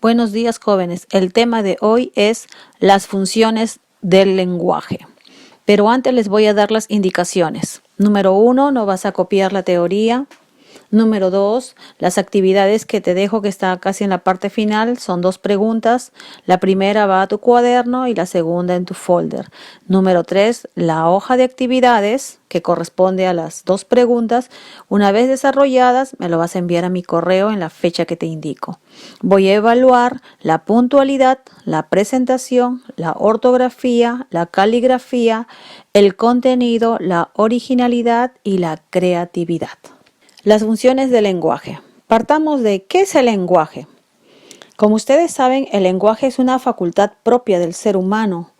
Buenos días, jóvenes. El tema de hoy es las funciones del lenguaje. Pero antes les voy a dar las indicaciones. Número 1, no vas a copiar la teoría. Número 2, las actividades que te dejo, que está casi en la parte final, son 2 preguntas. La primera va a tu cuaderno y la segunda en tu folder. Número 3, la hoja de actividades que corresponde a las 2 preguntas. Una vez desarrolladas, me lo vas a enviar a mi correo en la fecha que te indico. Voy a evaluar la puntualidad, la presentación, la ortografía, la caligrafía, el contenido, la originalidad y la creatividad. Las funciones del lenguaje. Partamos de ¿qué es el lenguaje? Como ustedes saben, el lenguaje es una facultad propia del ser humano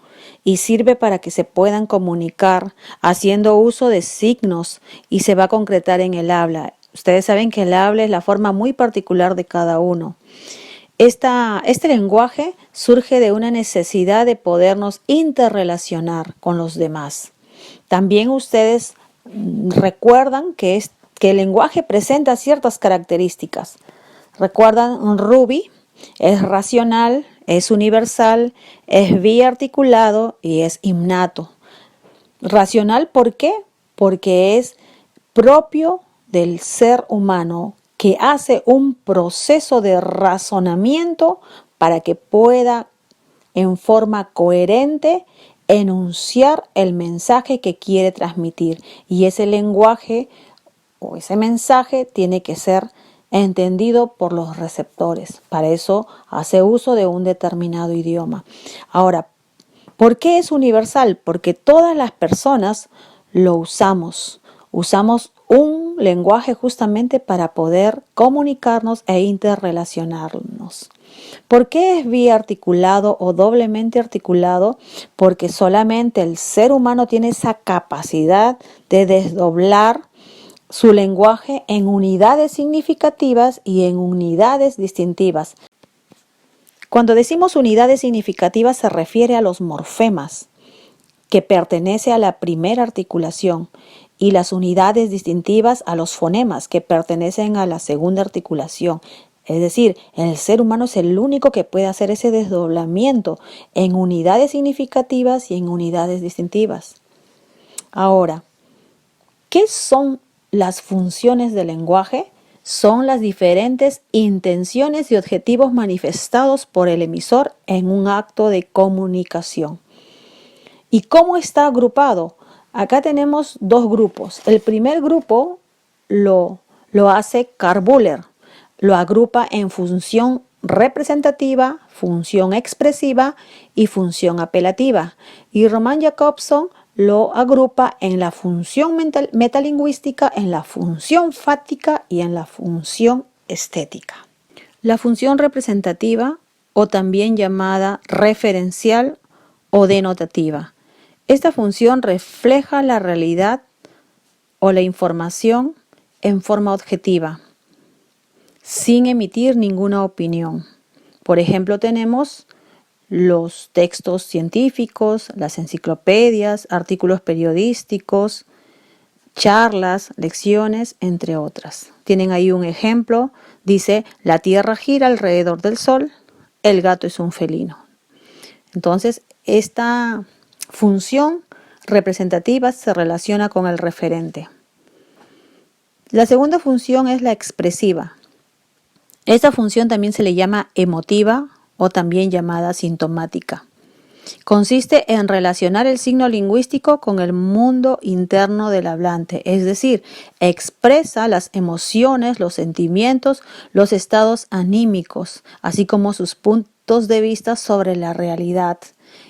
y sirve para que se puedan comunicar haciendo uso de signos y se va a concretar en el habla. Ustedes saben que el habla es la forma muy particular de cada uno. Este lenguaje surge de una necesidad de podernos interrelacionar con los demás. También ustedes recuerdan que el lenguaje presenta ciertas características. ¿Recuerdan? Ruby es racional, es universal, es biarticulado y es innato. Racional, ¿por qué? Porque es propio del ser humano que hace un proceso de razonamiento para que pueda en forma coherente enunciar el mensaje que quiere transmitir. Y ese lenguaje o ese mensaje tiene que ser entendido por los receptores. Para eso hace uso de un determinado idioma. Ahora, ¿por qué es universal? Porque todas las personas lo usamos. Usamos un lenguaje justamente para poder comunicarnos e interrelacionarnos. ¿Por qué es biarticulado o doblemente articulado? Porque solamente el ser humano tiene esa capacidad de desdoblar su lenguaje en unidades significativas y en unidades distintivas. Cuando decimos unidades significativas se refiere a los morfemas, que pertenece a la primera articulación, y las unidades distintivas a los fonemas, que pertenecen a la segunda articulación. Es decir, el ser humano es el único que puede hacer ese desdoblamiento en unidades significativas y en unidades distintivas. Ahora, ¿qué son las funciones del lenguaje? Son las diferentes intenciones y objetivos manifestados por el emisor en un acto de comunicación. ¿Y cómo está agrupado? Acá tenemos 2 grupos. El primer grupo lo hace Karl Buller. Lo agrupa en función representativa, función expresiva y función apelativa. Y Roman Jakobson lo agrupa en la función metalingüística, en la función fáctica y en la función estética. La función representativa, o también llamada referencial o denotativa. Esta función refleja la realidad o la información en forma objetiva, sin emitir ninguna opinión. Por ejemplo, tenemos los textos científicos, las enciclopedias, artículos periodísticos, charlas, lecciones, entre otras. Tienen ahí un ejemplo, dice: la Tierra gira alrededor del Sol, el gato es un felino. Entonces, esta función representativa se relaciona con el referente. La segunda función es la expresiva. Esta función también se le llama emotiva o también llamada sintomática. Consiste en relacionar el signo lingüístico con el mundo interno del hablante, es decir, expresa las emociones, los sentimientos, los estados anímicos, así como sus puntos de vista sobre la realidad,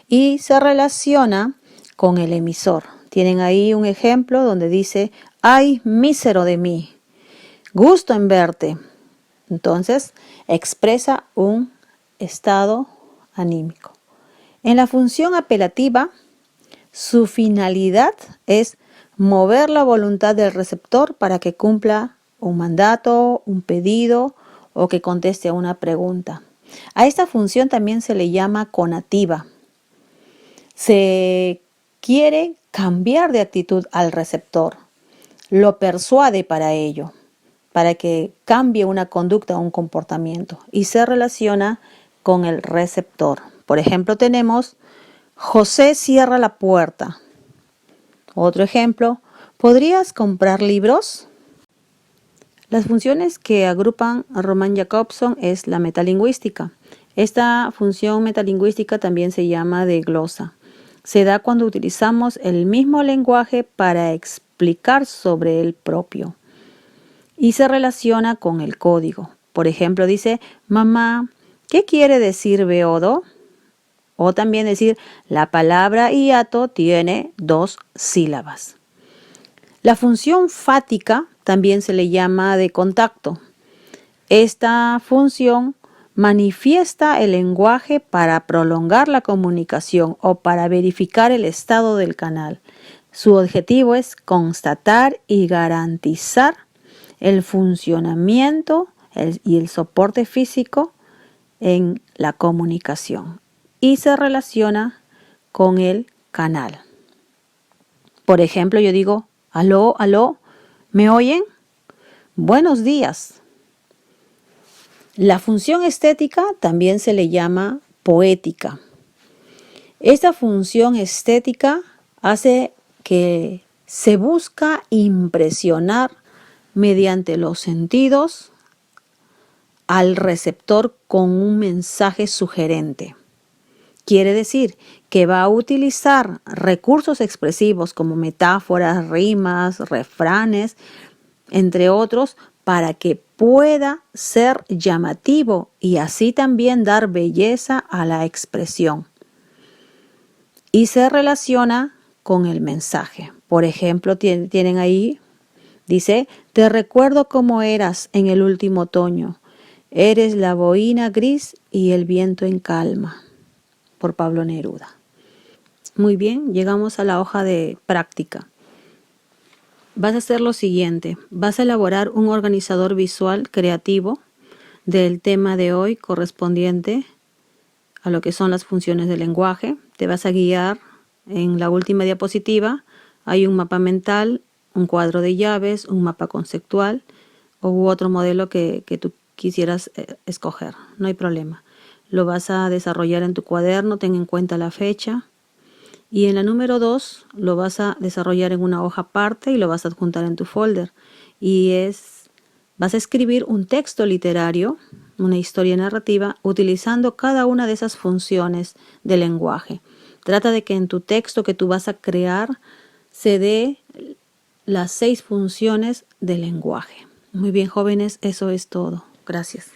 y se relaciona con el emisor. Tienen ahí un ejemplo donde dice: ¡ay, mísero de mí! Gusto en verte. Entonces, expresa un estado anímico. En la función apelativa, su finalidad es mover la voluntad del receptor para que cumpla un mandato, un pedido o que conteste a una pregunta. A esta función también se le llama conativa. Se quiere cambiar de actitud al receptor, lo persuade para ello, para que cambie una conducta o un comportamiento, y se relaciona con el receptor. Por ejemplo, tenemos José cierra la puerta. Otro ejemplo, ¿podrías comprar libros? Las funciones que agrupan a Roman Jakobson es la metalingüística. Esta función metalingüística también se llama de glosa. Se da cuando utilizamos el mismo lenguaje para explicar sobre el propio y se relaciona con el código. Por ejemplo, dice, mamá, ¿qué quiere decir beodo? O también decir, la palabra hiato tiene 2 sílabas. La función fática también se le llama de contacto. Esta función manifiesta el lenguaje para prolongar la comunicación o para verificar el estado del canal. Su objetivo es constatar y garantizar el funcionamiento y el soporte físico en la comunicación y se relaciona con el canal. Por ejemplo, yo digo, aló, aló, ¿me oyen? Buenos días. La función estética también se le llama poética. Esta función estética hace que se busca impresionar mediante los sentidos al receptor con un mensaje sugerente. Quiere decir que va a utilizar recursos expresivos como metáforas, rimas, refranes, entre otros, para que pueda ser llamativo y así también dar belleza a la expresión. Y se relaciona con el mensaje. Por ejemplo, tienen ahí, dice, te recuerdo cómo eras en el último otoño. Eres la bohina gris y el viento en calma. Por Pablo Neruda. Muy bien, llegamos a la hoja de práctica. Vas a hacer lo siguiente, vas a elaborar un organizador visual creativo del tema de hoy correspondiente a lo que son las funciones del lenguaje. Te vas a guiar en la última diapositiva. Hay un mapa mental, un cuadro de llaves, un mapa conceptual u otro modelo que tú quisieras escoger. No hay problema. Lo vas a desarrollar en tu cuaderno, ten en cuenta la fecha. Y en la número 2 lo vas a desarrollar en una hoja aparte y lo vas a adjuntar en tu folder. Vas a escribir un texto literario, una historia narrativa, utilizando cada una de esas funciones del lenguaje. Trata de que en tu texto que tú vas a crear se dé las 6 funciones del lenguaje. Muy bien, jóvenes, eso es todo. Gracias.